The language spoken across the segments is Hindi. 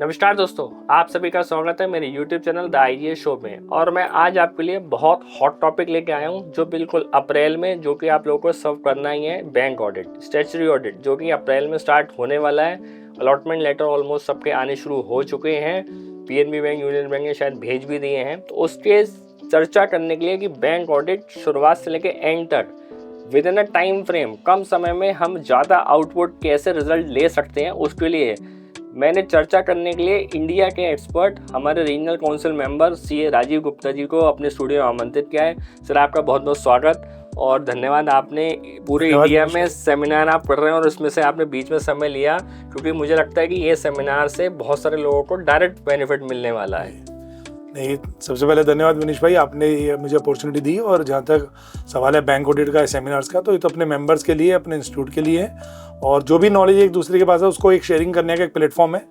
नमस्कार दोस्तों, आप सभी का स्वागत है मेरे YouTube channel the IGS show में। और मैं आज आपके लिए बहुत हॉट टॉपिक लेके आया हूँ जो बिल्कुल अप्रैल में जो कि आप लोगों को सर्व करना ही है, बैंक ऑडिट, स्टैट्यूटरी ऑडिट, जो कि अप्रैल में स्टार्ट होने वाला है। अलॉटमेंट लेटर ऑलमोस्ट सबके आने शुरू हो चुके हैं। पीएनबी बैंक, यूनियन बैंक ने शायद भेज भी दिए हैं। तो उसके चर्चा करने के लिए कि बैंक ऑडिट शुरुआत से लेकर एंड तक within a time frame, कम समय में हम ज़्यादा आउटपुट कैसे रिजल्ट ले सकते हैं, उसके लिए मैंने चर्चा करने के लिए इंडिया के एक्सपर्ट, हमारे regional council member CA Rajeev Gupta ji को अपने स्टूडियो में आमंत्रित किया है। सर, आपका बहुत बहुत स्वागत और धन्यवाद। आपने पूरे इंडिया में सेमिनार आप कर रहे हैं और उसमें से आपने बीच में समय लिया, क्योंकि मुझे लगता है कि ये सेमिनार से बहुत सारे लोगों को डायरेक्ट बेनिफिट मिलने वाला है। नहीं, सबसे पहले धन्यवाद विनीश भाई, आपने ये मुझे अपॉर्चुनिटी दी। और जहाँ तक सवाल है बैंक ऑडिट का, सेमिनार्स का, तो ये तो अपने मेंबर्स के लिए, अपने इंस्टीट्यूट के लिए है। और जो भी नॉलेज एक दूसरे के पास है उसको एक शेयरिंग करने का एक प्लेटफॉर्म है।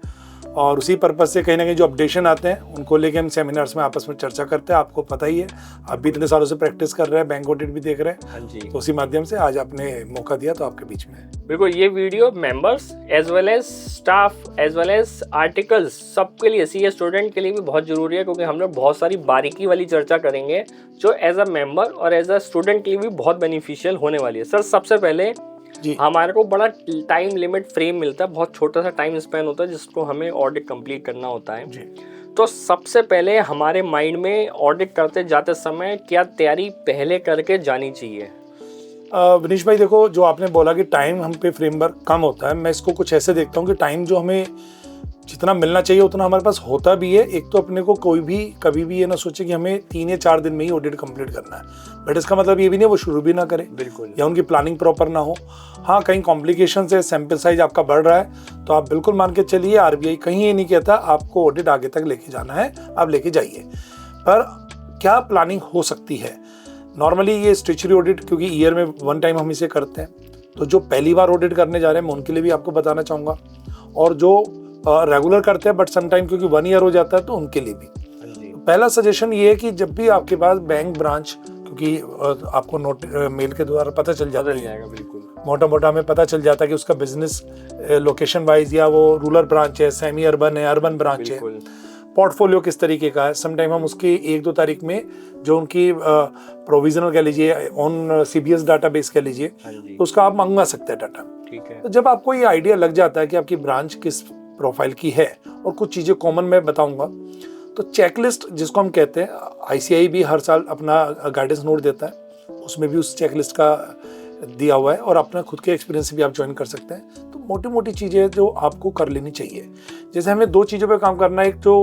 और उसी पर्पज से कहीं ना कहीं जो अपडेशन आते हैं उनको लेके हम सेमिनार्स में आपस में चर्चा करते हैं। आपको पता ही है, आप भी इतने सालों से प्रैक्टिस कर रहे हैं, बैंक ऑडिट भी देख रहे हैं। हाँ जी। तो उसी माध्यम से आज आपने मौका दिया तो आपके बीच में बिल्कुल, ये video members as well as staff as well as articles सबके लिए, सीए स्टूडेंट के लिए भी बहुत जरूरी है, क्योंकि हम लोग बहुत सारी बारीकी वाली चर्चा करेंगे जो एज अ मेंबर और एज अ स्टूडेंट के लिए भी बहुत बेनिफिशियल होने वाली है। सर, सबसे पहले हमारे को बड़ा टाइम लिमिट फ्रेम मिलता है, बहुत छोटा सा टाइम स्पेन होता है जिसको हमें ऑडिट कंप्लीट करना होता है। तो सबसे पहले हमारे माइंड में ऑडिट करते जाते समय क्या तैयारी पहले करके जानी चाहिए? विनीश भाई, देखो, जो आपने बोला कि टाइम हम पे फ्रेमवर्क कम होता है, मैं इसको कुछ ऐसे देखता हूँ कि टाइम जो हमें जितना मिलना चाहिए उतना हमारे पास होता भी है। एक तो अपने को कोई भी कभी भी ये ना सोचे कि हमें 3 या 4 दिन में ही ऑडिट कंप्लीट करना है, बट इसका मतलब ये भी नहीं वो शुरू भी ना करे, बिल्कुल, या उनकी प्लानिंग प्रॉपर ना हो। हाँ, कहीं कॉम्प्लिकेशन है, सैंपल साइज आपका बढ़ रहा है, तो आप बिल्कुल मान के चलिए, आरबीआई कहीं ये नहीं कहता आपको ऑडिट आगे तक लेके जाना है, आप लेके जाइए। पर क्या प्लानिंग हो सकती है? नॉर्मली ये स्टैट्यूटरी ऑडिट, क्योंकि ईयर में 1 टाइम हम इसे करते हैं, तो जो पहली बार ऑडिट करने जा रहे हैं मैं उनके लिए भी आपको बताना चाहूँगा, और जो रेगुलर करते हैं बट सम टाइम क्योंकि 1 ईयर हो जाता है तो उनके लिए भी। पहला सजेशन ये है कि जब भी आपके पास बैंक ब्रांच, क्योंकि आपको नोट मेल के द्वारा पता चल जाता है, बिल्कुल मोटा मोटा हमें पता चल जाता है कि उसका बिजनेस लोकेशन वाइज, या वो रूरल ब्रांच है, सेमी अर्बन है, अर्बन ब्रांच है, पोर्टफोलियो किस तरीके का है। समटाइम हम उसकी 1-2 तारीख में जो उनकी प्रोविजनल कह लीजिए, ऑन सीबीएस डाटाबेस कह लीजिए, तो उसका आप मंगवा सकते हैं डाटा। ठीक है। तो जब आपको ये आइडिया लग जाता है कि आपकी ब्रांच किस प्रोफाइल की है, और कुछ चीज़ें कॉमन मैं बताऊंगा, तो चेकलिस्ट जिसको हम कहते हैं, आईसीआई भी हर साल अपना गाइडेंस नोट देता है, उसमें भी उस चेकलिस्ट का दिया हुआ है, और अपना खुद के एक्सपीरियंस से भी आप ज्वाइन कर सकते हैं। तो मोटी मोटी चीज़ें जो आपको कर लेनी चाहिए, जैसे हमें 2 चीज़ों पे काम करना है। एक तो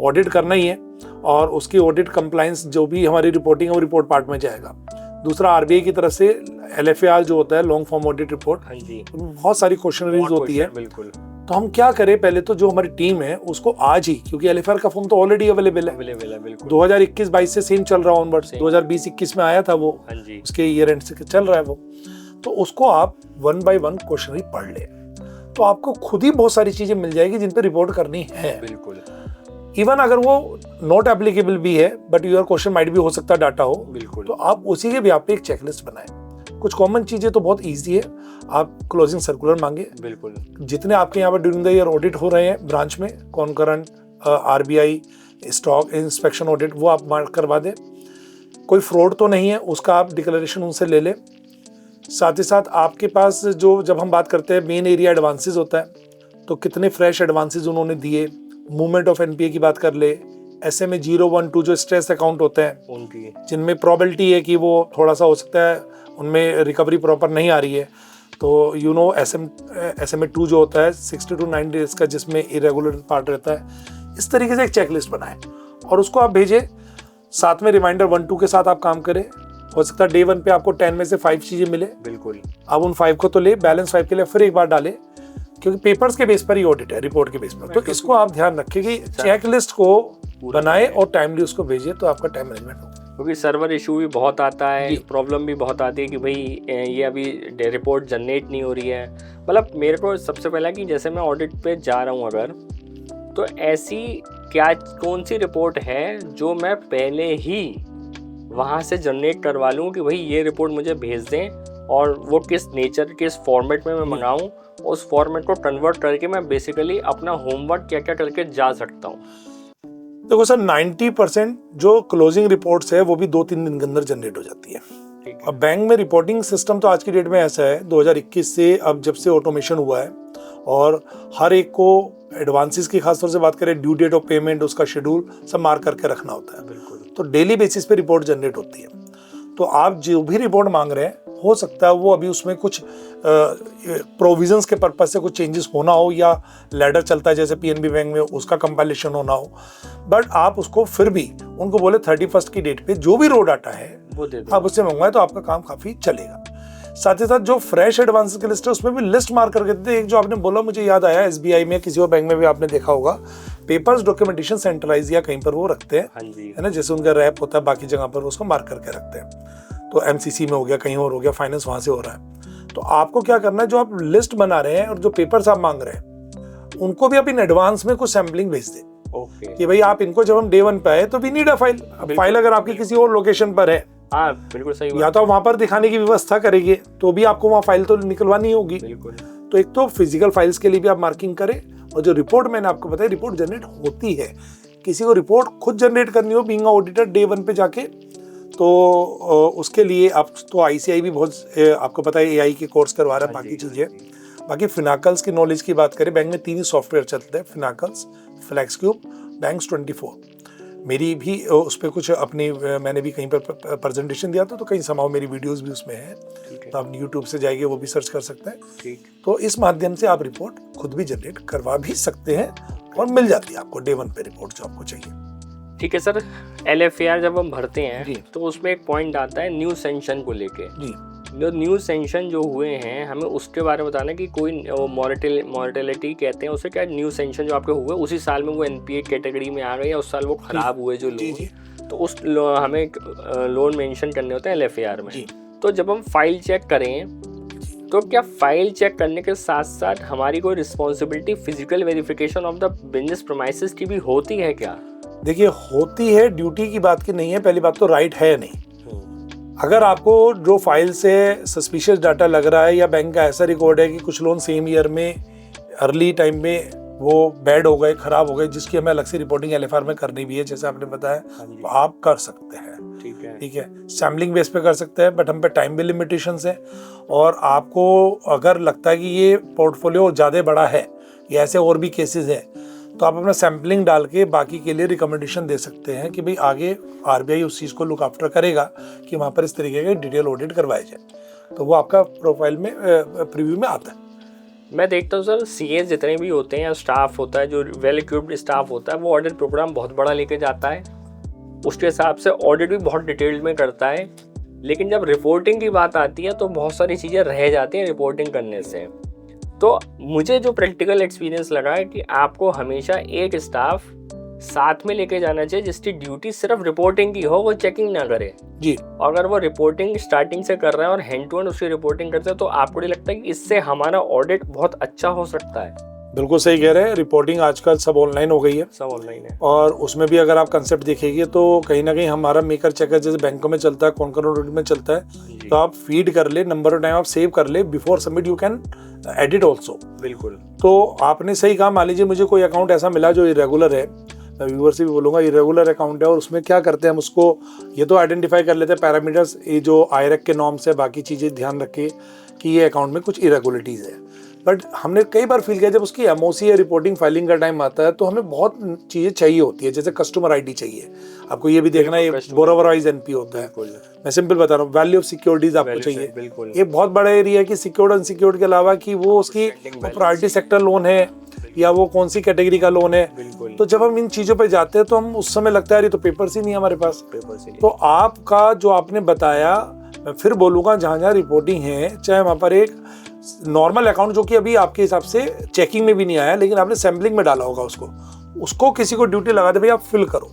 ऑडिट करना ही है, और उसकी ऑडिट कंप्लायंस जो भी हमारी रिपोर्टिंग है वो रिपोर्ट पार्ट में जाएगा। दूसरा, आरबीआई की तरफ से LFAR जो होता है, लॉन्ग फॉर्म ऑडिट रिपोर्ट, बहुत सारी क्वेश्चनरीज होती है। बिल्कुल। तो हम क्या करें, पहले तो जो हमारी टीम है उसको आज ही, क्योंकि LFAR का फॉर्म तो ऑलरेडी अवेलेबल है, बिल्कुल 2021-22 से सेम चल रहा है ऑनवर्ड्स, 2020-21 में आया था वो, उसके ईयर एंड से चल रहा है वो, तो उसको आप 1 by 1 क्वेश्चनरी पढ़ ले, तो आपको खुद ही बहुत सारी चीजें मिल जाएगी जिन पे रिपोर्ट करनी है। बिल्कुल। इवन अगर वो नॉट एप्लीकेबल भी है, बट योर क्वेश्चन माइट भी हो सकता डाटा हो, बिल्कुल, तो आप उसी के भी आप एक चेकलिस्ट बनाएं। कुछ कॉमन चीजें तो बहुत इजी है, आप क्लोजिंग सर्कुलर मांगे, बिल्कुल, जितने आपके यहाँ पर ड्यूरिंग द ईयर ऑडिट हो रहे हैं ब्रांच में, concurrent, RBI, stock inspection audit, वो आप मार्क करवा दें। कोई फ्रॉड तो नहीं है उसका आप डिक्लेरेशन उनसे ले लें। साथ ही साथ आपके पास जो, जब हम बात करते हैं मेन एरिया एडवांसेस होता है, तो कितने फ्रेश एडवांसेस उन्होंने दिए, मूवमेंट ऑफ एनपीए की बात कर ले, SMA 0, 1, 2 जो स्ट्रेस अकाउंट होते हैं उनकी, जिनमें प्रोबेबिलिटी है कि वो थोड़ा सा हो सकता है उनमें रिकवरी प्रॉपर नहीं आ रही है, तो SMA 2 जो होता है 60 to 90 डेज का, जिसमें इरेगुलर पार्ट रहता है। इस तरीके से एक चेकलिस्ट बनाएं और उसको आप भेजें। साथ में रिमाइंडर 1-2 के साथ आप काम करें। हो सकता है डे 1 पे आपको 10 में से 5 चीजें मिले, बिल्कुल, आप उन 5 को तो ले, बैलेंस 5 के लिए फिर एक बार डालें, क्योंकि पेपर्स के बेस पर ही ऑडिट है, रिपोर्ट के बेस पर। तो इसको आप ध्यान रखें कि चेकलिस्ट को बनाए और टाइमली उसको भेजिए, तो आपका टाइम मैनेजमेंट होगा। क्योंकि सर्वर इशू भी बहुत आता है, प्रॉब्लम भी बहुत आती है कि भाई ये अभी रिपोर्ट जनरेट नहीं हो रही है। मतलब मेरे को सबसे पहला कि जैसे मैं ऑडिट पे जा रहा हूँ अगर, तो ऐसी क्या कौन सी रिपोर्ट है जो मैं पहले ही वहाँ से जनरेट करवा लूँ कि भाई ये रिपोर्ट मुझे भेज दें, और वो किस नेचर, किस फॉर्मेट में मैं मंगाऊँ, उस फॉर्मेट को कन्वर्ट करके मैं बेसिकली अपना होमवर्क क्या क्या करके जा सकता हूँ? देखो सर, 90% जो क्लोजिंग रिपोर्ट्स है वो भी 2-3 दिन के अंदर जनरेट हो जाती है। अब बैंक में रिपोर्टिंग सिस्टम तो आज की डेट में ऐसा है, 2021 से अब जब से ऑटोमेशन हुआ है और हर एक को एडवांसेस की खासतौर से बात करें, ड्यू डेट ऑफ पेमेंट, उसका शेड्यूल सब मार्क करके रखना होता है। बिल्कुल। तो डेली बेसिस पे रिपोर्ट जनरेट होती है। तो आप जो भी रिपोर्ट मांग रहे हैं, हो सकता है वो अभी उसमें कुछ प्रोविजंस के पर्पज से कुछ चेंजेस होना हो, या लैडर चलता है जैसे पीएनबी बैंक में, उसका कंपाइलेशन होना हो, बट आप उसको फिर भी उनको बोले 31 की डेट पे जो भी रो डाटा है वो दे दो, आप उससे मंगवाए तो आपका काम काफी चलेगा। साथ ही साथ जो फ्रेश एडवांस की लिस्ट है उसमें भी लिस्ट मार्क करके देते। एक जो आपने बोला मुझे याद आया, एसबीआई में किसी और बैंक में भी आपने देखा होगा, पेपर्स डॉक्यूमेंटेशन सेंट्रलाइज या कहीं पर वो रखते हैं, है ना, जैसे उनका रैप होता है, बाकी जगह पर उसको मार्क करके रखते हैं। तो एमसीसी में हो गया, कहीं और हो गया, फाइनेंस वहां से हो रहा है। तो आपको क्या करना है, जो आप लिस्ट बना रहे हैं और जो पेपर्स आप मांग रहे हैं उनको भी आप इन एडवांस में कुछ सैम्पलिंग भेज दें कि भाई आप इनको जब हम डे 1 पे आए तो we need a file. File अगर आपकी किसी और लोकेशन पर है, हाँ बिल्कुल सही, या तो वहां पर दिखाने की व्यवस्था करेंगे तो भी आपको वहां फाइल तो निकलवानी होगी। बिल्कुल। तो एक तो फिजिकल फाइल्स के लिए भी आप मार्किंग करें, और जो रिपोर्ट मैंने आपको बताया, रिपोर्ट जनरेट होती है। किसी को रिपोर्ट खुद जनरेट करनी हो बीइंग ऑडिटर डे 1 पे जाके, तो उसके लिए आप तो आईसीआई भी बहुत आपको पता है एआई के कोर्स करवा रहा है, बाकी चीजें। बाकी फिनाकल्स की नॉलेज की बात करें, बैंक में 3 ही सॉफ्टवेयर चलते हैं, फिनाकल्स, फ्लेक्सक्यूब, बैंक्स 24। मेरी भी उस पर कुछ अपनी मैंने भी कहीं पर प्रेजेंटेशन दिया था, तो कहीं समाव मेरी वीडियोस भी उसमें हैं, तो आप यूट्यूब से जाइए वो भी सर्च कर सकते हैं। तो इस माध्यम से आप रिपोर्ट खुद भी जनरेट करवा भी सकते हैं और मिल जाती है आपको डे 1 पे रिपोर्ट जो आपको चाहिए। ठीक है सर, LFAR जब हम भरते हैं तो उसमें एक पॉइंट आता है न्यू सेंशन को लेके। जो न्यू सेंशन जो हुए हैं, हमें उसके बारे में बताना कि कोई मॉर्टेलिटी कहते हैं उसे, क्या न्यू सेंशन जो आपके हुए उसी साल में वो एनपीए कैटेगरी में आ गए या उस साल वो खराब हुए जो लोन, तो उस हमें लोन मेंशन करने होते हैं LFAR में। तो जब हम फाइल चेक करें तो क्या फाइल चेक करने के साथ साथ हमारी कोई responsibility physical verification of the business premises की भी होती है क्या? देखिए, होती है, ड्यूटी की बात की नहीं है। पहली बात तो राइट है नहीं। अगर आपको जो फाइल से सस्पिशियस डाटा लग रहा है, या बैंक का ऐसा रिकॉर्ड है कि कुछ लोन सेम ईयर में अर्ली टाइम में वो बैड हो गए, खराब हो गए, जिसकी हमें अलग से रिपोर्टिंग LFR में करनी भी है, जैसे आपने बताया, तो आप कर सकते हैं। ठीक है, सैम्पलिंग बेस पे कर सकते हैं, बट हम पे टाइम भी लिमिटेशंस है। और आपको अगर लगता है कि ये पोर्टफोलियो ज़्यादा बड़ा है या ऐसे और भी केसेस हैं, तो आप अपना सैम्पलिंग डाल के बाकी के लिए रिकमेंडेशन दे सकते हैं कि भाई आगे RBI उस चीज़ को लुक आफ्टर करेगा कि वहाँ पर इस तरीके का डिटेल ऑडिट करवाया जाए। तो वो आपका प्रोफाइल में प्रीव्यू में आता है। मैं देखता हूँ सर, CAs जितने भी होते हैं या स्टाफ होता है, जो वेल इक्विप्ड स्टाफ होता है, वो ऑडिट प्रोग्राम बहुत बड़ा लेके जाता है, उसके हिसाब से ऑडिट भी बहुत डिटेल्ड में करता है। लेकिन जब रिपोर्टिंग की बात आती है तो बहुत सारी चीज़ें रह जाती हैं रिपोर्टिंग करने से। तो मुझे जो प्रैक्टिकल एक्सपीरियंस लगा है कि आपको हमेशा एक स्टाफ साथ में लेके जाना चाहिए जिसकी ड्यूटी सिर्फ रिपोर्टिंग की हो, वो चेकिंग ना करे जी। अगर वो रिपोर्टिंग स्टार्टिंग से कर रहा है और हैंड टू हैंड उसकी रिपोर्टिंग करते हैं, तो आपको नहीं लगता कि इससे हमारा ऑडिट बहुत अच्छा हो सकता है? बिल्कुल सही कह रहे हैं। रिपोर्टिंग आजकल सब ऑनलाइन हो गई है, सब ऑनलाइन है, और उसमें भी अगर आप कंसेप्ट देखेंगे तो कहीं ना कहीं हमारा मेकर चेकर जैसे बैंकों में चलता है, कॉन्करेंट ऑडिट में चलता है, तो आप फीड कर ले, नंबर ऑफ टाइम आप सेव कर ले, before submit you can edit also. बिल्कुल। तो आपने सही कहा। मान लीजिए मुझे कोई अकाउंट ऐसा मिला जो इरेगुलर है, मैं व्यूअर से भी बोलूँगा इरेगुलर अकाउंट है, और उसमें क्या करते हैं हम उसको ये तो आइडेंटिफाई कर लेते हैं पैरामीटर्स, ये जो IRAC के नॉर्म से, बाकी चीज़ें ध्यान रखे कि ये अकाउंट में कुछ इरेगुलरिटीज़ है। बट हमने कई बार फील किया जब उसकी MOC या रिपोर्टिंग फाइलिंग का टाइम आता है तो हमें बहुत चीज़ें चाहिए होती है, जैसे कस्टमर ID चाहिए, आपको ये भी देखना है, ये बोरोवर वाइज NP होता है। मैं सिंपल बता रहा हूँ, वैल्यू ऑफ सिक्योरिटीज आपको चाहिए। ये बहुत बड़ा एरिया है कि सिक्योर्ड अनसिक्योर्ड के अलावा कि वो उसकी प्रायोरिटी सेक्टर लोन है या वो कौन सी कैटेगरी का लोन है। तो जब हम इन चीज़ों पे जाते हैं तो हम उस समय लगता है ये तो पेपर्स ही नहीं है हमारे पास। तो आपका जो आपने बताया, मैं फिर बोलूँगा, जहाँ जहाँ रिपोर्टिंग है, चाहे वहाँ पर एक नॉर्मल अकाउंट जो कि अभी आपके हिसाब से चेकिंग में भी नहीं आया, लेकिन आपने सैम्पलिंग में डाला होगा, उसको किसी को ड्यूटी लगा दे, भाई आप फिल करो,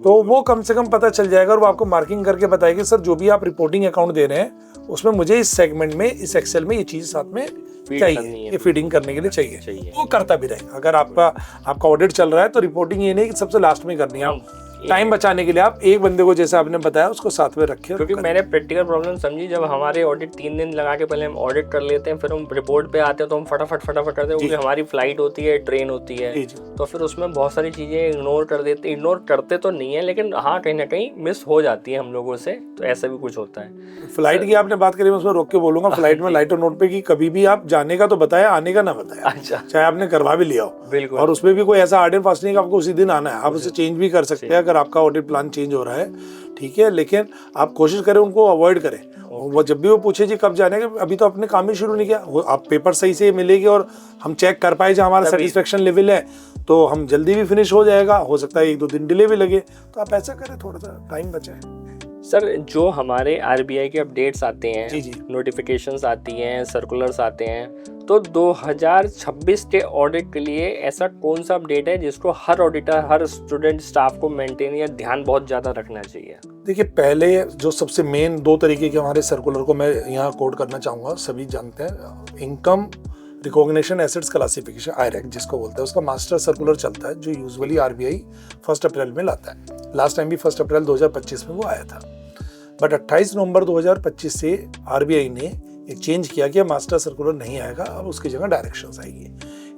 तो वो कम से कम पता चल जाएगा और वो आपको मार्किंग करके बताएगी, सर जो भी आप रिपोर्टिंग अकाउंट दे रहे हैं उसमें मुझे इस सेगमेंट में, इस एक्सेल में ये चीज़ साथ में चाहिए, ये फीडिंग करने के लिए चाहिए। वो करता भी रहेगा। अगर आपका ऑडिट चल रहा है तो रिपोर्टिंग ये नहीं कि सबसे लास्ट में करनी है, टाइम बचाने के लिए आप एक बंदे को जैसे आपने बताया उसको साथ में रखे। क्योंकि मैंने प्रैक्टिकल प्रॉब्लम समझी, जब हमारे ऑडिट 3 दिन लगा के पहले हम ऑडिट कर लेते हैं, फिर हम रिपोर्ट पे आते हैं तो हम फटाफट करते हैं, क्योंकि हमारी फ्लाइट होती है, ट्रेन होती है, तो फिर उसमें बहुत सारी चीज़ें इग्नोर कर देते। इग्नोर करते तो नहीं है, लेकिन हाँ कहीं ना कहीं मिस हो जाती है हम लोगों से, तो ऐसा भी कुछ होता है। फ्लाइट की आपने बात करी, मैं उसमें रोक के बोलूंगा, फ्लाइट में लाइट और नोट पे कि कभी भी आप जाने का तो बताया, आने का ना बताया। अच्छा। चाहे आपने करवा भी लिया हो, बिल्कुल। और उसमें भी कोई ऐसा हार्ड एंड फास्ट नहीं है कि आपको उसी दिन आना है, आप उसे चेंज भी कर सकते हैं अगर आपका ऑडिट प्लान चेंज हो रहा है, ठीक है। लेकिन आप कोशिश करें उनको अवॉइड करें। वो जब भी वो पूछे जी कब जाने का, अभी तो आपने काम ही शुरू नहीं किया, आप पेपर सही से मिलेगी और हम चेक कर पाए जो हमारा सेटिस्फेक्शन लेवल है, तो हम जल्दी भी फिनिश हो जाएगा। हो सकता है 1-2 दिन डिले भी लगे, तो आप ऐसा करें, थोड़ा सा टाइम बचाएं। सर, जो हमारे आरबीआई के अपडेट्स आते हैं, जी, नोटिफिकेशंस आती हैं, सर्कुलर्स आते हैं, तो 2026 के ऑडिट के लिए ऐसा कौन सा अपडेट है जिसको हर ऑडिटर, हर स्टूडेंट, स्टाफ को मेंटेन या ध्यान बहुत ज़्यादा रखना चाहिए? देखिए, पहले जो सबसे मेन 2 तरीके के हमारे सर्कुलर को मैं यहाँ कोड करना चाहूँगा, सभी जानते हैं, इनकम रिकॉग्निशन एसेट्स क्लासिफिकेशन, आईरेक जिसको बोलते हैं, उसका मास्टर सर्कुलर चलता है, जो यूजुअली आरबीआई 1 अप्रैल में लाता है। लास्ट टाइम भी 1 अप्रैल 2025 में वो आया था, बट 28 नवंबर 2025 से आरबीआई ने एक चेंज किया कि मास्टर सर्कुलर नहीं आएगा, अब उसकी जगह डायरेक्शंस आएगी।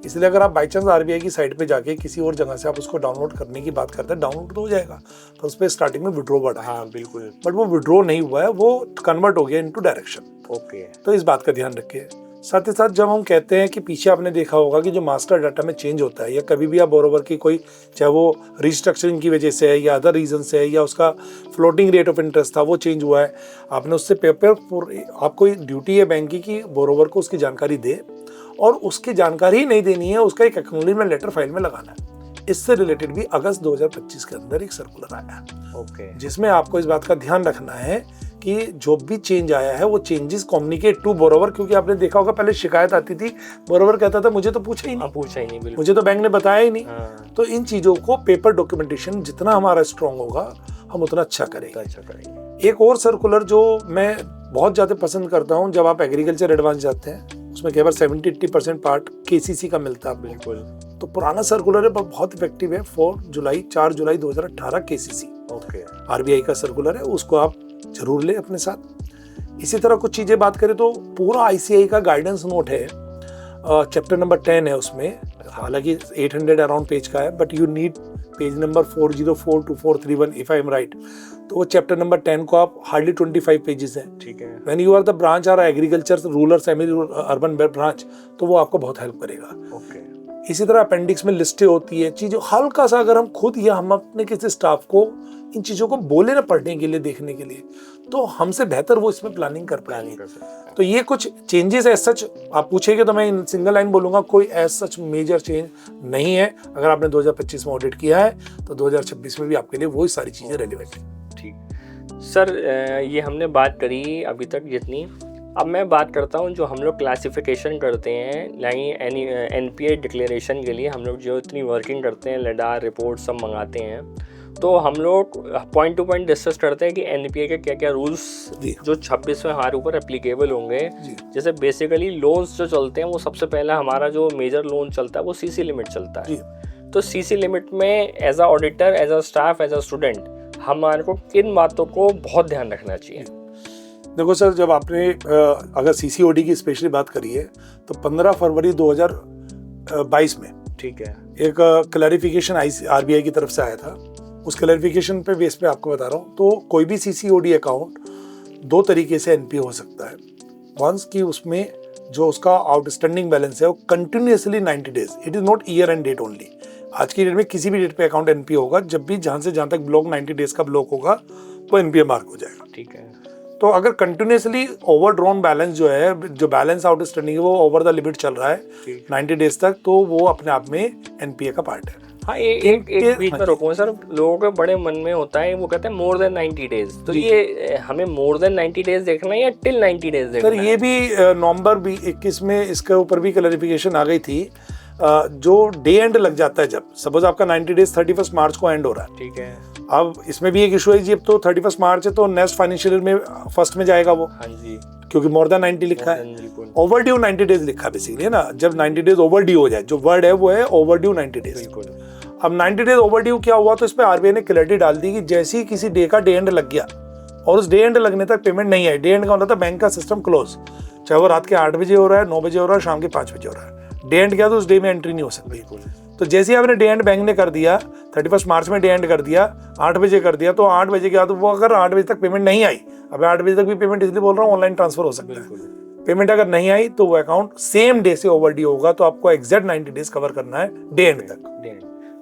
इसलिए अगर आप बाई चांस आरबीआई की साइट पे जाके किसी और जगह से आप उसको डाउनलोड करने की बात करते हैं, डाउनलोड तो हो जाएगा, पर उस पर स्टार्टिंग में विड्रॉ बढ़ा। हाँ बिल्कुल, बट वो विड्रॉ नहीं हुआ है, वो कन्वर्ट हो गया इनटू डायरेक्शन। ओके, तो इस बात का ध्यान रखिए। साथ ही साथ जब हम कहते हैं कि पीछे आपने देखा होगा कि जो मास्टर डाटा में चेंज होता है, या कभी भी आप बोरोवर की कोई, चाहे वो रिस्ट्रक्चरिंग की वजह से है या अदर रीजन से है, या उसका फ्लोटिंग रेट ऑफ इंटरेस्ट था वो चेंज हुआ है, आपने उससे पेपर, आपको ड्यूटी है बैंक की बोरोवर को उसकी जानकारी दे, और उसकी जानकारी ही नहीं देनी है, उसका एक एक्नॉलेजमेंट लेटर फाइल में लगाना है। इससे रिलेटेड भी अगस्त 2025 के अंदर एक सर्कुलर आया है, ओके, जिसमें आपको इस बात का ध्यान रखना है कि जो भी चेंज आया है वो चेंजेस कम्युनिकेट टू बोरोवर। क्योंकि आपने देखा होगा पहले शिकायत आती थी, बोरोवर कहता था मुझे तो पूछा ही नहीं, मुझे तो बैंक ने बताया ही नहीं। तो इन चीजों को पेपर डॉक्यूमेंटेशन जितना हमारा स्ट्रांग होगा, हम उतना अच्छा करेंगे। एक और सर्कुलर जो मैं बहुत ज्यादा पसंद करता हूँ, जब आप एग्रीकल्चर एडवांस जाते हैं, उसमें केवल 70-80% पार्ट केसीसी का मिलता है। बिल्कुल, तो पुराना सर्कुलर है, बहुत इफेक्टिव है, 4 जुलाई 2018 केसीसी, ओके, आरबीआई का सर्कुलर है, उसको आप जरूर ले अपने साथ। इसी तरह कुछ चीजें बात करें तो पूरा आईसीआई का गाइडेंस नोट है, चैप्टर नंबर 10 है उसमें, हालांकि 800 अराउंड पेज का है, but you need page number 404 to 431 if I am right. तो वो चैप्टर नंबर 10 को आप हार्डली 25 पेजेस है, ठीक है। When you are the branch are agriculture rural semi urban branch, तो वो आपको बहुत हेल्प करेगा, ओके। इसी तरह अपेंडिक्स में लिस्टें होती है चीज़ों, हल्का सा अगर हम खुद या हम अपने किसी स्टाफ को इन चीज़ों को बोले ना पढ़ने के लिए, देखने के लिए, तो हमसे बेहतर वो इसमें प्लानिंग कर पाएंगे। तो ये कुछ चेंजेस एज सच आप पूछेंगे तो मैं सिंगल लाइन बोलूंगा, कोई एज सच मेजर चेंज नहीं है। अगर आपने 2025 में ऑडिट किया है तो 2026 में भी आपके लिए वही सारी चीज़ें रेलिवेंट है। ठीक सर, ये हमने बात करी अभी तक जितनी, अब मैं बात करता हूँ जो हम लोग क्लासिफिकेशन करते हैं, यानी एनपीए डिक्लेरेशन के लिए हम लोग जो इतनी वर्किंग करते हैं, लेडार रिपोर्ट सब मंगाते हैं, तो हम लोग पॉइंट टू पॉइंट डिस्कस करते हैं कि एनपीए के क्या क्या रूल्स जो 26 में हमारे ऊपर एप्लीकेबल होंगे। जैसे बेसिकली लोन्स जो चलते हैं, वो सबसे पहला हमारा जो मेजर लोन चलता है वो सीसी लिमिट चलता है। तो सीसी लिमिट में as a auditor, as a staff, as a student हमारे को किन बातों को बहुत ध्यान रखना चाहिए? देखो सर, जब आपने अगर सीसीओडी की स्पेशली बात करी है तो 15 फरवरी 2022 में, ठीक है, एक क्लैरिफिकेशन आरबीआई की तरफ से आया था। उस क्लैरिफिकेशन पे बेस पे आपको बता रहा हूँ, तो कोई भी सीसीओडी अकाउंट 2 तरीके से एनपीए हो सकता है। वंस की उसमें जो उसका आउटस्टैंडिंग बैलेंस है वो continuously 90 days, it is not year end date only. आज की डेट में किसी भी डेट पे अकाउंट एनपीए होगा, जब भी जहां से जहां तक ब्लॉक 90 डेज का ब्लॉक होगा तो एनपीए मार्क हो जाएगा, ठीक है। तो अगर कंटिन्यूसली ओवरड्रॉन बैलेंस जो है, जो बैलेंस आउटस्टैंडिंग है वो ओवर द लिमिट चल रहा है 90 डेज तक, तो वो अपने आप में एनपीए का पार्ट है। हाँ, एक बीच में रोकूंगा सर, लोगों के बड़े मन में होता है, वो कहते हैं मोर देन 90 डेज, तो ये हमें मोर देन 90 डेज देखना है या टिल 90 डेज देखना है? सर, ये भी नवंबर 21 में इसके ऊपर भी क्लैरिफिकेशन आ गई थी। जो डे एंड लग जाता है, जब सपोज आपका 90 डेज 31 मार्च को एंड हो रहा है, ठीक है, अब इसमें भी एक इशू है जी, अब तो 31 मार्च है तो नेक्स्ट फाइनेंशियल ईयर में फर्स्ट में जाएगा वो, हाँ जी, क्योंकि मोर देन 90 लिखा है, बिल्कुल ओवरड्यू 90 डेज लिखा है बेसिकली, है ना। जब 90 डेज ओवरड्यू हो जाए, जो वर्ड है वो है ओवरड्यू 90 डेज। बिल्कुल। अब 90 डेज ओवरड्यू क्या हुआ, तो इस पे आरबीआई ने क्लैरिटी डाल दी कि जैसे ही किसी डे का डे एंड लग गया और उस डे एंड लगने तक पेमेंट नहीं आई, डे एंड का मतलब था बैंक का सिस्टम क्लोज, चाहे वो रात के 8 बजे हो रहा है, 9 बजे हो रहा है, शाम के 5 बजे हो रहा है, डे एंड किया तो उस डे में एंट्री नहीं हो सकती। तो जैसे ही आपने डे एंड बैंक ने कर दिया, 31 मार्च में डे एंड कर दिया, 8 बजे कर दिया, तो 8 बजे के बाद वो अगर 8 बजे तक पेमेंट नहीं आई, अब 8 बजे तक भी पेमेंट इसलिए बोल रहा हूँ ऑनलाइन ट्रांसफर हो सकता है, पेमेंट अगर नहीं आई तो वो अकाउंट सेम डे से ओवरड्यू होगा, तो आपको एग्जैक्ट 90 डेज कवर करना है डे एंड तक।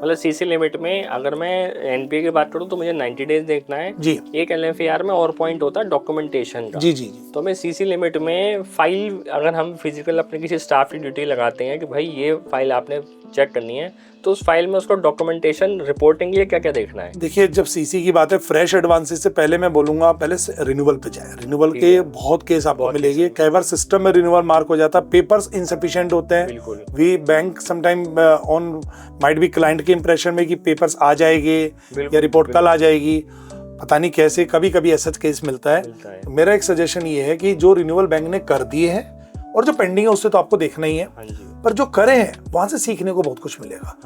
मतलब सीसी लिमिट में अगर मैं एनपीए की बात करूं तो मुझे 90 डेज देखना है जी। एक एलएफआर में और पॉइंट होता है डॉक्यूमेंटेशन का। जी जी। तो मैं सीसी लिमिट में फाइल, अगर हम फिजिकल अपने किसी स्टाफ की ड्यूटी लगाते हैं कि भाई ये फाइल आपने चेक करनी है, तो उस फाइल में उसको डॉक्यूमेंटेशन रिपोर्टिंग लिए क्या क्या देखना है? देखिए, जब सीसी की बात है, फ्रेश एडवांसेस से पहले मैं बोलूंगा पहले रिन्यूअल पे जाए। रिन्यूअल के बहुत केस आपको मिलेंगे, कई बार सिस्टम में रिन्यूअल मार्क हो जाता है, पेपर्स इनसफिशिएंट होते हैं, we bank sometime on might be client के इंप्रेशन में कि पेपर्स आ जाएंगे या रिपोर्ट कल आ जाएगी, पता नहीं कैसे, कभी कभी ऐसा केस मिलता है। तो मेरा एक सजेशन ये है कि जो रिन्यूअल बैंक ने कर दिए हैं और जो पेंडिंग है उससे तो आपको देखना ही है, पर जो करे हैं वहां से सीखने को बहुत कुछ मिलेगा।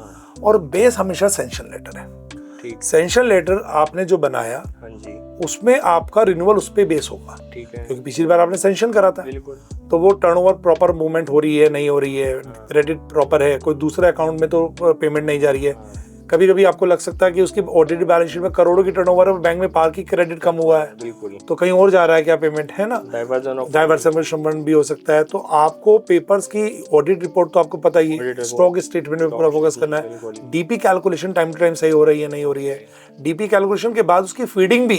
और बेस हमेशा सैंक्शन लेटर है। सैंक्शन लेटर आपने जो बनाया उसमें आपका रिन्यूअल उस पे बेस होगा, ठीक है, क्योंकि पिछली बार आपने सैंक्शन करा था, तो वो टर्नओवर प्रॉपर मूवमेंट हो रही है नहीं हो रही है, क्रेडिट प्रॉपर है, कोई दूसरे अकाउंट में तो पेमेंट नहीं जा रही है। कभी कभी आपको लग सकता है कि उसकी ऑडिटेड बैलेंस शीट में करोड़ों की टर्नओवर है, बैंक में पार की क्रेडिट कम हुआ है, तो कहीं और जा रहा है क्या पेमेंट, है ना, डाइवर्सन भी हो सकता है। तो आपको पेपर्स की ऑडिट रिपोर्ट तो आपको पता ही है, स्टॉक स्टेटमेंट में पूरा फोकस करना है, DP calculation time to time सही हो रही है नहीं हो रही है, डीपी कैलकुलेशन के बाद उसकी फीडिंग भी,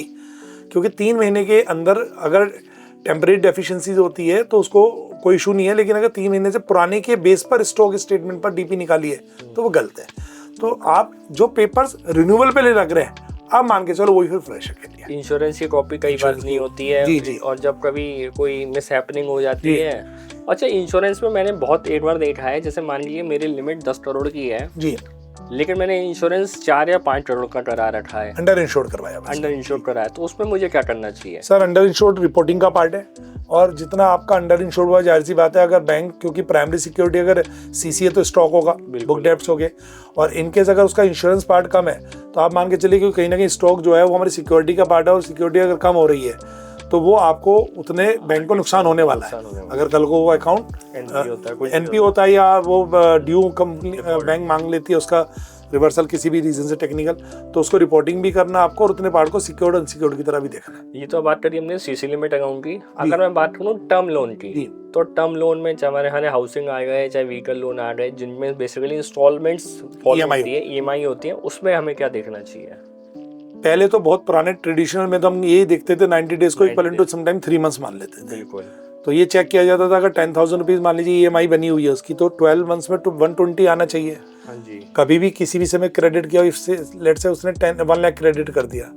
क्योंकि 3 महीने के अंदर अगर टेम्परेरी डेफिशिएंसीज होती है तो उसको कोई इशू नहीं है, लेकिन अगर 3 महीने से पुराने के बेस पर स्टॉक स्टेटमेंट पर डीपी निकाली है तो वो गलत है। तो आप जो पेपर्स रिन्यूअल पे ले लग रहे हैं, आप मान के चलो वही फिर फ्रेश है। इंश्योरेंस की कॉपी कई बार नहीं होती है जी जी। और जब कभी कोई मिस हैपनिंग हो जाती है। अच्छा, इंश्योरेंस में मैंने बहुत एक बार देखा है, जैसे मान लीजिए मेरी लिमिट 10 करोड़ की है जी, लेकिन मैंने इंश्योरेंस 4 या 5 करोड़ का करा रखा है, अंडर इंश्योर्ड करवाया, अंडर इंश्योर्ड कराया, तो उसमें मुझे क्या करना चाहिए? सर, अंडर इंश्योर्ड रिपोर्टिंग का पार्ट है, और जितना आपका अंडर इंश्योर्ड हुआ, जाहिर सी बात है, अगर बैंक, क्योंकि प्राइमरी सिक्योरिटी अगर सीसी है तो स्टॉक होगा, बुक डेब्ट्स हो गए, और इनकेस अगर उसका इंश्योरेंस पार्ट कम है तो आप मान के चलिए कि कहीं ना कहीं स्टॉक जो है वो हमारी सिक्योरिटी का पार्ट है, और सिक्योरिटी अगर कम हो रही है तो वो आपको उतने बैंक को नुकसान होने वाला है। अगर कल को वो अकाउंट एनपी होता है या वो ड्यू कंपनी बैंक मांग लेती है उसका रिवर्सल किसी भी रीजन से टेक्निकल, तो उसको रिपोर्टिंग भी करना आपको, और उतने पार्ट को सिक्योर्ड अनसिक्योर्ड की तरह भी देखना है। ये तो बात करी हमने सीसी लिमिट अकाउंट की। अगर मैं बात करूँ टर्म लोन की, तो टर्म लोन में चाहे हमारे यहाँ हाउसिंग आ गए, चाहे व्हीकल लोन आ गए, जिनमें बेसिकली इंस्टॉलमेंट्स ईएमआई होती है, उसमें हमें क्या देखना चाहिए? पहले तो बहुत पुराने ट्रेडिशनल में तो हम यही देखते थे 90 डेज को इक्वलेंट टू समटाइम 3 मंथ्स मान लेते थे। बिल्कुल। तो ये चेक किया जाता था, अगर 10,000 रुपीज मान लीजिए ईएमआई बनी हुई है उसकी, तो 12 मंथ्स में 120 आना चाहिए। हाँ जी। कभी भी किसी भी समय क्रेडिट किया, इससे लेट से उसने 1 लाख क्रेडिट कर दिया,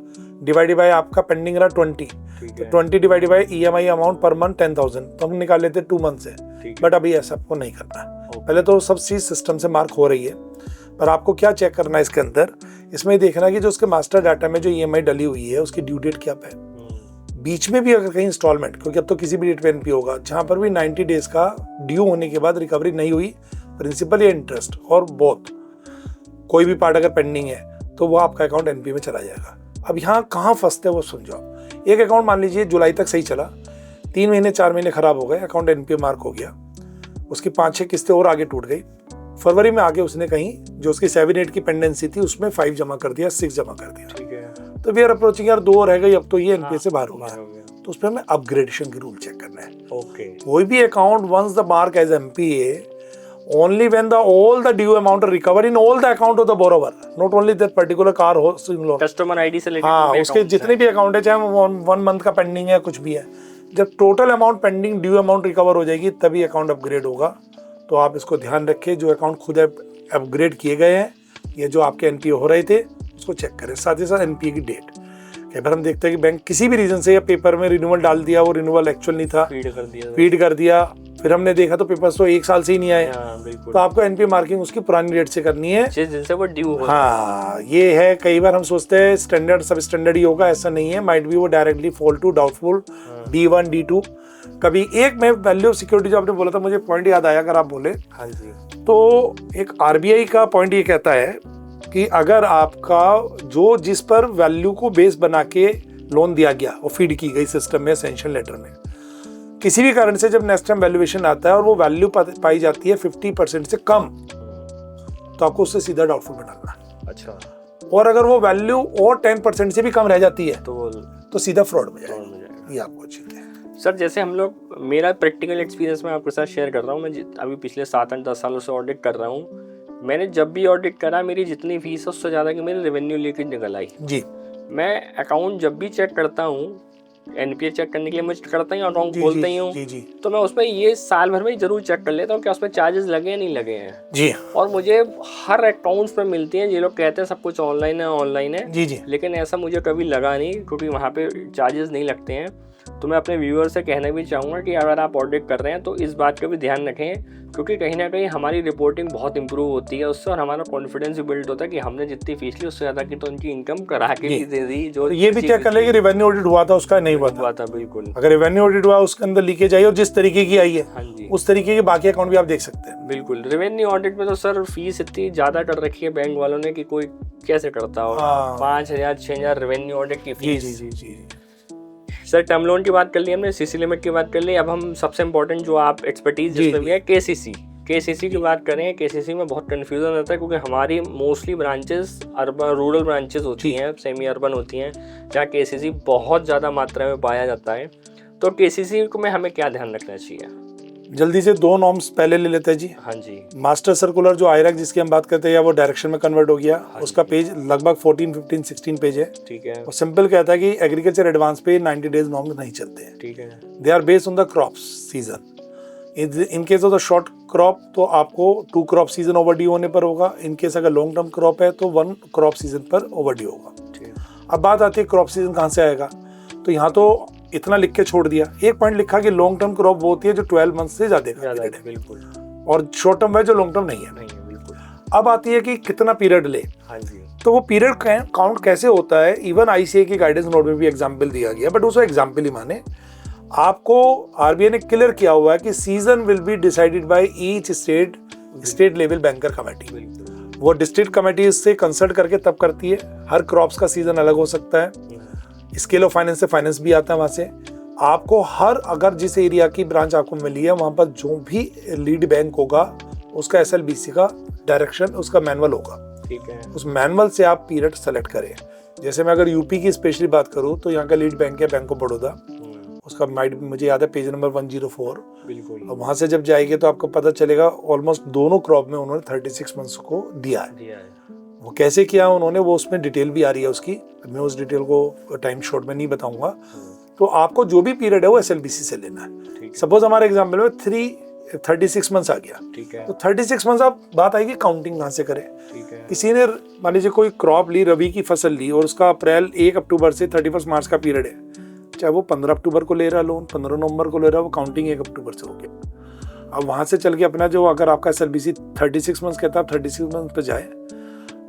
डिवाइडेड बाय आपका पेंडिंग रहा 20, तो 20 divided by EMI amount per month 10,000, तो हम निकाल लेते 2 मंथ से, बट अभी ऐसा आपको नहीं करना है। पहले तो सब चीज सिस्टम से मार्क हो रही है, पर आपको क्या चेक करना है इसके अंदर, इसमें देखना कि जो उसके मास्टर डाटा में जो ईएमआई डली हुई है उसकी ड्यू डेट क्या है, बीच में भी अगर कहीं इंस्टॉलमेंट, क्योंकि अब तो किसी भी डेट पे एनपी होगा, जहां पर भी 90 डेज का ड्यू होने के बाद रिकवरी नहीं हुई, प्रिंसिपल या इंटरेस्ट और बोथ, कोई भी पार्ट अगर पेंडिंग है तो वो आपका अकाउंट एनपी में चला जाएगा। अब यहाँ कहाँ फंसते हैं वो समझो आप। एक अकाउंट मान लीजिए जुलाई तक सही चला, 3 महीने 4 महीने खराब हो गए, अकाउंट एनपी मार्क हो गया, उसकी 5-6 किस्तें और आगे टूट गई, फरवरी में आगे उसने कहीं जो उसकी 7-8 की पेंडेंसी थी उसमें 5 जमा कर दिया, 6 जमा कर दिया, ठीक है, तो वी आर अप्रोचिंग यार 2 रह गई, अब तो ये एनपीए से बाहर हो गया, तो उस पर हमें अपग्रेडेशन की रूल चेक करना है। ओके। कोई भी account once the mark as MPA only when the all the due amount recover in all the account of the borrower, not only that particular car हो, कस्टमर आईडी से लेकर, हाँ, उसके जितने भी अकाउंट है, चाहे 1 मंथ का पेंडिंग है, कुछ भी है, जब total amount pending due amount recover हो जाएगी तभी अकाउंट अपग्रेड होगा। तो आप इसको ध्यान रखें, जो अकाउंट खुद अपग्रेड किए गए हैं या जो आपके एनपीए हो रहे थे उसको चेक करें। साथ ही साथ एनपीए की डेट, कई बार हम देखते हैं कि बैंक किसी भी रीजन से या पेपर में रिन्यूअल डाल दिया, वो रिन्यूअल एक्चुअल नहीं था, फीड कर दिया, फिर हमने देखा तो पेपर्स तो 1 साल से ही नहीं आए। हाँ, बिल्कुल। तो आपको एनपीए मार्किंग उसकी पुरानी डेट से करनी है, जिस दिन से वो ड्यू हो। हाँ ये है। कई बार हम सोचते हैं स्टैंडर्ड सब स्टैंडर्ड ही होगा, ऐसा नहीं है। माइट बी वो directly fall to doubtful D1 D2। कभी एक मैं वैल्यू ऑफ सिक्योरिटी जो आपने बोला था, मुझे पॉइंट याद आया, अगर आप बोले हाँ जी। तो एक आरबीआई का पॉइंट ये कहता है कि अगर आपका जो जिस पर वैल्यू को बेस बना के लोन दिया गया और फीड की गई सिस्टम में, सैंक्शन लेटर में, किसी भी कारण से जब नेक्स्ट टाइम वैल्यूएशन आता है और वो वैल्यू पाई जाती है 50% से कम, तो आपको उससे सीधा डाउटफुल में डालना है। अच्छा। और अगर वो वैल्यू और 10% से भी कम रह जाती है तो सीधा फ्रॉड में जाएगा। ये आपको अच्छी है सर। जैसे हम लोग, मेरा प्रैक्टिकल एक्सपीरियंस मैं आपके साथ शेयर कर रहा हूँ। मैं अभी पिछले 7-8-10 सालों से ऑडिट कर रहा हूँ। मैंने जब भी ऑडिट करा, मेरी जितनी फीस है उससे ज़्यादा कि मेरी रेवेन्यू लीकेज निकल आई जी। मैं अकाउंट जब भी चेक करता हूँ, एनपीए चेक करने के लिए मुझे करता ही अकाउंट खोलता ही हूँ, तो मैं उसमें ये साल भर में जरूर चेक कर लेता हूँ कि उसमें चार्जेस लगे या नहीं लगे हैं जी। और मुझे हर अकाउंट्स पे मिलती हैं। ये लोग कहते हैं सब कुछ ऑनलाइन है जी, लेकिन ऐसा मुझे कभी लगा नहीं, क्योंकि वहाँ पे चार्जेस नहीं लगते हैं। तो मैं अपने व्यूअर से कहना भी चाहूँगा कि अगर आप ऑडिट कर रहे हैं तो इस बात का भी ध्यान रखें, क्योंकि कहीं ना कहीं हमारी रिपोर्टिंग बहुत इंप्रूव होती है उससे, और हमारा कॉन्फिडेंस भी बिल्ड होता है कि हमने जितनी फीस ली उससे ज़्यादा की तो उनकी इनकम करा के भी दे दी। जो ये भी चेक कर ले कि रेवेन्यू ऑडिट हुआ था उसका, नहीं हुआ था बिल्कुल। अगर रेवेन्यू ऑडिट हुआ उसके अंदर लीकेज आई और जिस तरीके की आई है, हाँ जी, उस तरीके के बाकी अकाउंट भी आप देख सकते हैं। बिल्कुल। रेवेन्यू ऑडिट में तो सर फीस इतनी ज़्यादा कर रखी है बैंक वालों ने कि कोई कैसे करता हो। 5,000 6,000 रेवेन्यू ऑडिट की फीस। जी। सर टर्म लोन की बात कर ली हमने, सीसी लिमिट की बात कर ली। अब हम सबसे इम्पोर्टेंट जो आप एक्सपर्टीज जिसमें भी है, केसीसी की बात करें। केसीसी में बहुत कन्फ्यूजन रहता है, क्योंकि हमारी mostly branches urban rural branches होती हैं, सेमी अर्बन होती हैं, जहाँ केसीसी बहुत ज़्यादा मात्रा में पाया जाता है। तो केसीसी में हमें क्या ध्यान रखना चाहिए? जल्दी से 2 नॉर्म्स पहले ले लेते हैं जी। हाँ जी। मास्टर सर्कुलर जो आयरक जिसकी हम बात करते हैं, या वो डायरेक्शन में कन्वर्ट हो गया, उसका पेज लगभग 14, 15, 16 पेज है। ठीक है। और सिंपल कहता है कि एग्रीकल्चर एडवांस पे 90 डेज नॉर्म्स नहीं चलते हैं। ठीक है। They are based on the crop season. In case of the short crop तो आपको 2 क्रॉप सीजन ओवरड्यू होने पर होगा। इन केस अगर लॉन्ग टर्म क्रॉप है तो 1 क्रॉप सीजन पर ओवरड्यू होगा। अब बात आती है क्रॉप सीजन कहाँ से आएगा, तो यहाँ तो इतना लिख के छोड़ दिया, एक पॉइंट लिखा कि लॉन्ग टर्म क्रॉप वो होती है जो 12 मंथ से ज्यादा है, बिल्कुल, और शॉर्ट टर्म है जो लॉन्ग टर्म नहीं है, बिल्कुल। अब आती है कि कितना पीरियड ले। हाँ जी। तो वो पीरियड काउंट कैसे होता है, इवन आईसीए की गाइडेंस नोट में भी एग्जाम्पल दिया गया, बट उसको एग्जाम्पल ही माने। आपको आरबीआई ने क्लियर किया हुआ है कि season will be decided by each state level banker committee. वो डिस्ट्रिक्ट कमेटी से कंसल्ट करके तब करती है। हर क्रॉप्स का सीजन अलग हो सकता है। स्केल ऑफ फाइनेंस से फाइनेंस भी आता है वहाँ से। आपको हर अगर जिस एरिया की ब्रांच आपको मिली है वहाँ पर जो भी लीड बैंक होगा उसका एसएलबीसी का डायरेक्शन, उसका मैनुअल होगा। ठीक है। उस मैनुअल से आप पीरियड सेलेक्ट करें। जैसे मैं अगर यूपी की स्पेशली बात करूँ तो यहाँ का लीड बैंक है बैंक ऑफ बड़ौदा, उसका मुझे याद है पेज नंबर 104। बिल्कुल। और वहाँ से जब जाएंगे तो आपको पता चलेगा ऑलमोस्ट दोनों क्रॉप में उन्होंने 36 मंथ्स को दिया है। वो कैसे किया उन्होंने, वो उसमें डिटेल भी आ रही है उसकी, मैं उस डिटेल को टाइम शॉर्ट में नहीं बताऊंगा। तो आपको जो भी पीरियड है वो एसएलबीसी से लेना है। सपोज हमारे एग्जाम्पल में 36 मंथ्स आ गया। ठीक है। तो 36 मंथ्स आप बात आएगी काउंटिंग कहाँ से करें। ठीक है। किसी ने मान लीजिए कोई क्रॉप ली, रबी की फसल ली, और उसका अप्रैल 1 अक्टूबर से 31 मार्च का पीरियड है, चाहे वो 15 अक्टूबर को ले रहा लोन, 15 नवंबर को ले रहा, वो काउंटिंग 1 अक्टूबर से हो गया। अब वहाँ से चल के अपना जो अगर आपका एसएलबीसी 36 मंथ्स कहता है, आप 36 मंथ पे जाए,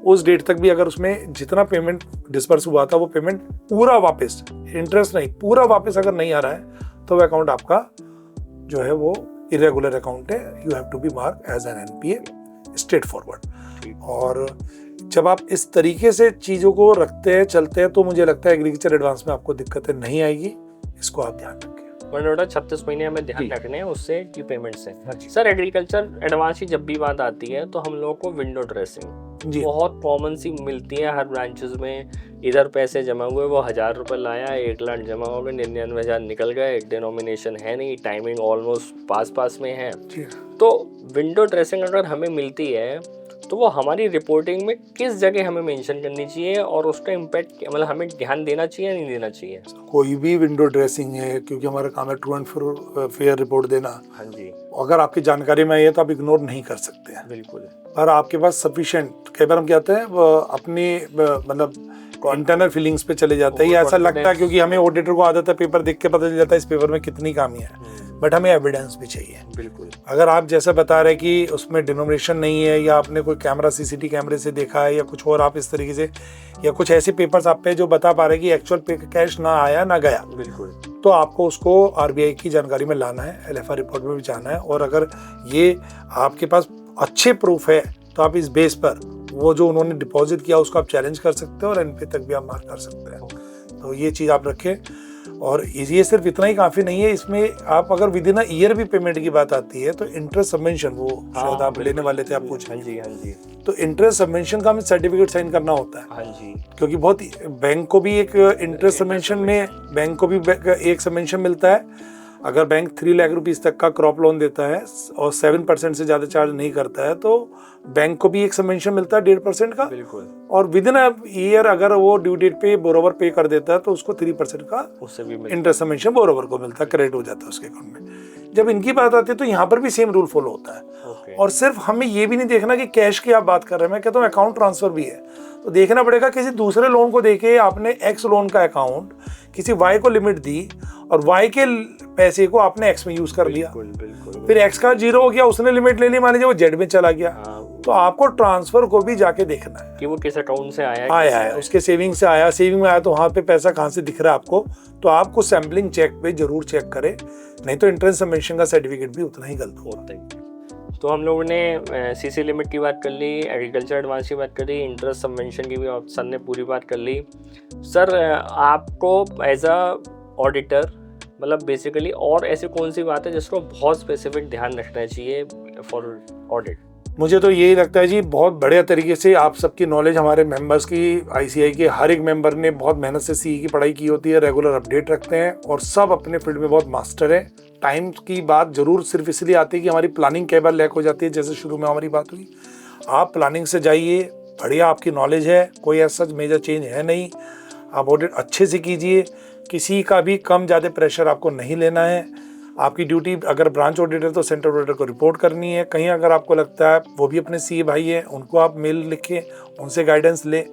उस डेट तक भी अगर उसमें जितना पेमेंट डिस्पर्स हुआ था वो पेमेंट पूरा वापस, इंटरेस्ट नहीं, पूरा वापस अगर नहीं आ रहा है तो वो अकाउंट आपका जो है वो इरेगुलर अकाउंट है। You have to be mark as an NPA straightforward. और जब आप इस तरीके से चीज़ों को रखते हैं, चलते हैं, तो मुझे लगता है एग्रीकल्चर एडवांस में आपको दिक्कतें नहीं आएगी। इसको आप ध्यान रखें। 36 महीने हमें ध्यान रखने हैं उससे की पेमेंट से। सर एग्रीकल्चर एडवांस की जब भी बात आती है तो हम लोगों को विंडो ड्रेसिंग बहुत कॉमन सी मिलती है हर ब्रांचेस में। इधर पैसे जमा हुए, वो 1,000 रुपये लाया, 1 लाख जमा हो गए, 99,000 निकल गए, डिनोमिनेशन है नहीं, टाइमिंग ऑलमोस्ट पास में है। तो विंडो ड्रेसिंग अगर हमें मिलती है तो वो हमारी रिपोर्टिंग में किस जगह हमें मेंशन करनी चाहिए और उसका इम्पैक्ट मतलब हमें ध्यान देना चाहिए या नहीं देना चाहिए? कोई भी विंडो ड्रेसिंग है, क्योंकि हमारा काम है ट्रू एंड फेयर रिपोर्ट देना। हाँ जी। अगर आपकी जानकारी में है तो आप इग्नोर नहीं कर सकते हैं। बिल्कुल। पर आपके पास सफिशिएंट, कई बार हम कहते हैं अपनी मतलब इंटरनल फीलिंग्स पे चले जाता है, या ऐसा लगता है क्योंकि हमें ऑडिटर को आदत है पेपर देख के पता चल जाता है इस पेपर में कितनी खामी है, बट हमें एविडेंस भी चाहिए। बिल्कुल। अगर आप जैसा बता रहे कि उसमें डिनोमिनेशन नहीं है, या आपने कोई कैमरा सीसीटीवी कैमरे से देखा है, या कुछ और आप इस तरीके से, या कुछ ऐसे पेपर्स आप पे जो बता पा रहे हैं कि एक्चुअल पे कैश ना आया ना गया, बिल्कुल, तो आपको उसको आरबीआई की जानकारी में लाना है, एलएफआर रिपोर्ट में भी जाना है। और अगर ये आपके पास अच्छे प्रूफ है तो आप इस बेस पर वो जो उन्होंने डिपॉजिट किया उसको आप चैलेंज कर सकते हैं और एनपीए तक भी आप मार कर सकते हैं। तो ये चीज़ आप रखें। और ये सिर्फ इतना ही काफ़ी नहीं है, इसमें आप अगर विद इन ईयर भी पेमेंट की बात आती है तो इंटरेस्ट सबवेंशन, वो शायद आप लेने वाले थे, आप पूछ। हाँ जी, हाँ जी। तो इंटरेस्ट सबवेंशन का हमें सर्टिफिकेट साइन करना होता है। हाँ जी। क्योंकि बहुत बैंक को भी एक इंटरेस्ट सबवेंशन में, बैंक को भी एक सबवेंशन मिलता है। अगर बैंक 3 लाख रुपीस तक का क्रॉप लोन देता है और 7% से ज़्यादा चार्ज नहीं करता है तो बैंक को भी एक सबवेंशन मिलता है 1.5% का। बिल्कुल। और विद इन ईयर अगर वो ड्यू डेट पे बोरोवर पे कर देता है तो उसको 3% का उससे भी इंटरेस्ट सबवेंशन बोरोवर को मिलता है, क्रेडिट हो जाता है उसके अकाउंट में। जब इनकी बात आती है तो यहाँ पर भी सेम रूल फॉलो होता है। और सिर्फ हमें ये भी नहीं देखना कि कैश की आप बात कर रहे हैं, मैं कहता हूँ अकाउंट ट्रांसफर भी है, तो देखना पड़ेगा किसी दूसरे लोन को देके आपने एक्स लोन का अकाउंट किसी वाई को लिमिट दी और वाई के पैसे को आपने एक्स में यूज कर लिया, फिर एक्स का 0 हो गया, उसने लिमिट ले ली, मान लीजिए वो जेड में चला गया। तो आपको ट्रांसफर को भी जाके देखना है कि वो किस अकाउंट से आया है, उसके सेविंग से आया, सेविंग में आया तो वहाँ पे पैसा कहाँ से दिख रहा है आपको। तो आपको सैम्पलिंग चेक पे जरूर चेक करें, नहीं तो इंटरेस्ट सबवेंशन का सर्टिफिकेट भी उतना ही गलत होता है। तो हम लोगों ने सीसी लिमिट की बात कर ली, एग्रीकल्चर एडवांस की बात कर ली, इंटरेस्ट सबवेंशन की भी सर ने पूरी बात कर ली। सर आपको एज अ ऑडिटर मतलब बेसिकली और ऐसी कौन सी बात है जिसको बहुत स्पेसिफिक ध्यान रखना चाहिए फॉर ऑडिट? मुझे तो यही लगता है जी, बहुत बढ़िया तरीके से आप सबकी नॉलेज, हमारे मेंबर्स की, आईसीआई के हर एक मेंबर ने बहुत मेहनत से सीई की पढ़ाई की होती है, रेगुलर अपडेट रखते हैं और सब अपने फील्ड में बहुत मास्टर है। टाइम की बात जरूर सिर्फ इसलिए आती है कि हमारी प्लानिंग कई बार लैक हो जाती है, जैसे शुरू में हमारी बात हुई। आप प्लानिंग से जाइए, बढ़िया आपकी नॉलेज है, कोई ऐसा मेजर चेंज है नहीं, आप ऑडिट अच्छे से कीजिए, किसी का भी कम ज़्यादा प्रेशर आपको नहीं लेना है। आपकी ड्यूटी अगर ब्रांच ऑडिटर तो सेंट्रल ऑडिटर को रिपोर्ट करनी है। कहीं अगर आपको लगता है वो भी अपने सीए भाई हैं, उनको आप मेल लिखें, उनसे गाइडेंस लें।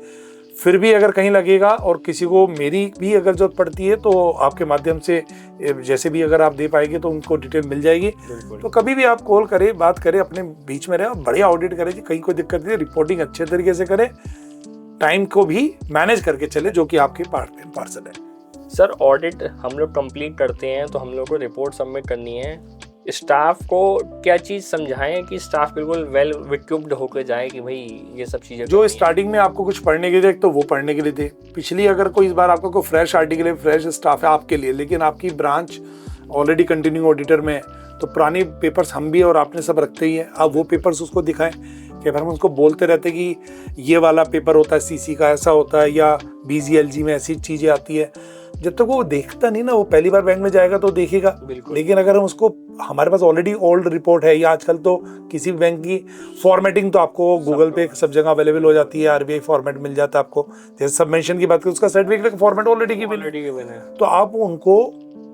फिर भी अगर कहीं लगेगा और किसी को मेरी भी अगर जरूरत पड़ती है तो आपके माध्यम से जैसे भी अगर आप दे पाएंगे तो उनको डिटेल मिल जाएगी। तो कभी भी आप कॉल करें, बात करें, अपने बीच में रहे, बढ़िया ऑडिट करें जी, कहीं कोई दिक्कत नहीं, रिपोर्टिंग अच्छे तरीके से करें, टाइम को भी मैनेज करके चले जो कि आपके पार्सल है। सर ऑडिट हम लोग कंप्लीट करते हैं तो हम लोग को रिपोर्ट सबमिट करनी है। स्टाफ को क्या चीज़ समझाएं कि स्टाफ बिल्कुल वेल इक्विप्ड होकर जाए कि भाई ये सब चीज़ें जो स्टार्टिंग में आपको कुछ पढ़ने के लिए तो वो पढ़ने के लिए दे। पिछली अगर कोई इस बार आपका कोई फ्रेश आर्टिकल है, फ्रेश स्टाफ है आपके लिए, लेकिन आपकी ब्रांच ऑलरेडी कंटिन्यू ऑडिटर में है तो पुराने पेपर्स हम भी और आपने सब रखते ही है, आप वो पेपर्स उसको दिखाएं। कई बार हम उसको बोलते रहते कि ये वाला पेपर होता है सीसी का, ऐसा होता है, या बीजीएलजी में ऐसी चीज़ें आती है। जब तक वो देखता नहीं ना, वो पहली बार बैंक में जाएगा तो देखेगा। लेकिन अगर हम उसको, हमारे पास ऑलरेडी ओल्ड रिपोर्ट है, या आजकल तो किसी भी बैंक की फॉर्मेटिंग तो आपको गूगल पे सब जगह अवेलेबल हो जाती है, आरबीआई फॉर्मेट मिल जाता है आपको। जैसे सबमेंशन की बात करें, उसका सर्टिफिकेट फॉर्मेट ऑलरेडी गिवन है, तो आप उनको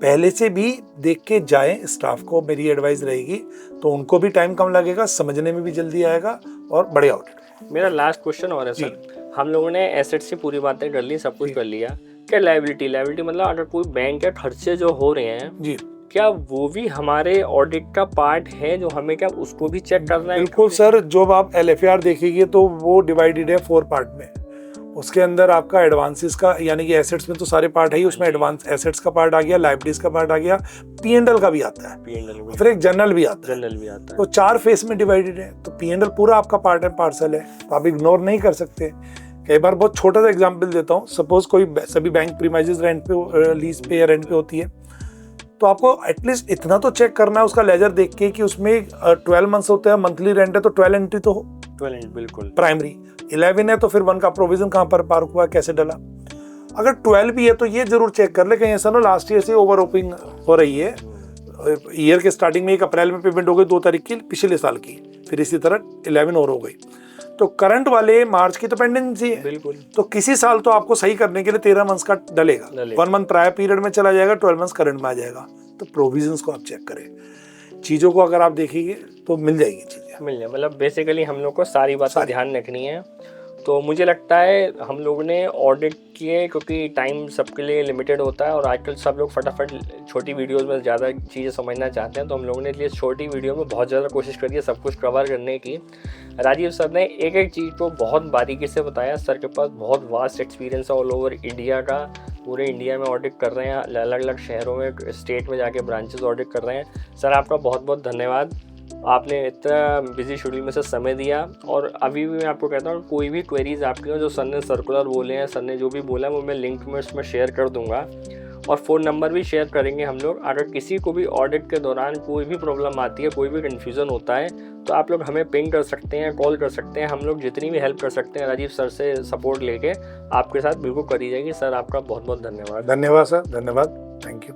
पहले से भी देख के जाएं। स्टाफ को मेरी एडवाइस रहेगी, तो उनको भी टाइम कम लगेगा, समझने में भी जल्दी आएगा और बढ़िया ऑडिट। मेरा लास्ट क्वेश्चन और है सर, हम लोगों ने एसेट्स की पूरी बातें कर ली, सब कुछ कर लिया, क्या लायबिलिटी मतलब अगर कोई बैंक के खर्चे जो हो रहे हैं जी, क्या वो भी हमारे ऑडिट का पार्ट है जो हमें क्या उसको भी चेक करना है? बिल्कुल सर, जब आप एलएफआर देखेंगे तो वो डिवाइडेड है 4 पार्ट में। उसके अंदर आपका एडवांसेस का, यानी कि एसेट्स में तो सारे पार्ट है ही, उसमें एडवांस एसेट्स का पार्ट आ गया, लायबिलिटीज का पार्ट आ गया, पीएनएल का भी आता है, फिर एक जनरल भी आता है। तो 4 फेस में डिवाइडेड है, तो पीएनएल पूरा आपका पार्ट एंड पार्सल है, तो आप इग्नोर नहीं कर सकते। कई बार बहुत छोटा सा एग्जांपल देता हूँ, सपोज कोई सभी बैंक प्रीमाइजेस रेंट पे, लीज पे या रेंट पे होती है, तो आपको एटलीस्ट इतना तो चेक करना है उसका लेजर देख के कि उसमें 12 मंथ्स होते हैं, मंथली रेंट है तो 12 एंट्री तो हो, 12 बिल्कुल प्राइमरी, 11 है तो फिर 1 का प्रोविजन कहाँ पर पार्क हुआ, कैसे डला। अगर 12 भी है तो ये जरूर चेक कर ले, कहीं ऐसा ना लास्ट ईयर से ओवर ओपिंग हो रही है, ईयर के स्टार्टिंग में 1 अप्रैल में पेमेंट हो गई 2 तारीख की पिछले साल की, फिर इसी तरह 11 और हो गई, तो करंट वाले मार्च की तो पेंडेंसी है बिल्कुल। तो किसी साल तो आपको सही करने के लिए 13 मंथ्स का डलेगा, 1 मंथ प्रायर पीरियड में चला जाएगा, 12 मंथ्स करंट में आ जाएगा। तो प्रोविजंस को आप चेक करें, चीज़ों को अगर आप देखेंगे तो मिल जाएगी चीज़ें, मिल जाए। मतलब बेसिकली हम लोग को सारी बातें ध्यान रखनी है। तो मुझे लगता है हम लोगों ने ऑडिट किए, क्योंकि टाइम सबके लिए लिमिटेड होता है और आजकल सब लोग फटाफट छोटी वीडियोस में ज़्यादा चीज़ें समझना चाहते हैं, तो हम लोगों ने लिए छोटी वीडियो में बहुत ज़्यादा कोशिश करी है सब कुछ कवर करने की। राजीव सर ने एक एक चीज़ को बहुत बारीकी से बताया। सर के पास बहुत वास्ट एक्सपीरियंस है ऑल ओवर इंडिया का, पूरे इंडिया में ऑडिट कर रहे हैं, अलग अलग शहरों में, स्टेट में जाके ब्रांचेस ऑडिट कर रहे हैं। सर आपका बहुत बहुत धन्यवाद, आपने इतना बिजी शेड्यूल में से समय दिया। और अभी भी मैं आपको कहता हूँ, कोई भी क्वेरीज आपकी हो, जो सर ने सर्कुलर बोले हैं, सर ने जो भी बोला है, वो मैं लिंक में उसमें शेयर कर दूंगा और फ़ोन नंबर भी शेयर करेंगे हम लोग। अगर किसी को भी ऑडिट के दौरान कोई भी प्रॉब्लम आती है, कोई भी कन्फ्यूज़न होता है, तो आप लोग हमें पिंग कर सकते हैं, कॉल कर सकते हैं। हम लोग जितनी भी हेल्प कर सकते हैं राजीव सर से सपोर्ट लेके आपके साथ बिल्कुल करी जाएगी। सर आपका बहुत बहुत धन्यवाद। धन्यवाद सर, धन्यवाद, थैंक यू।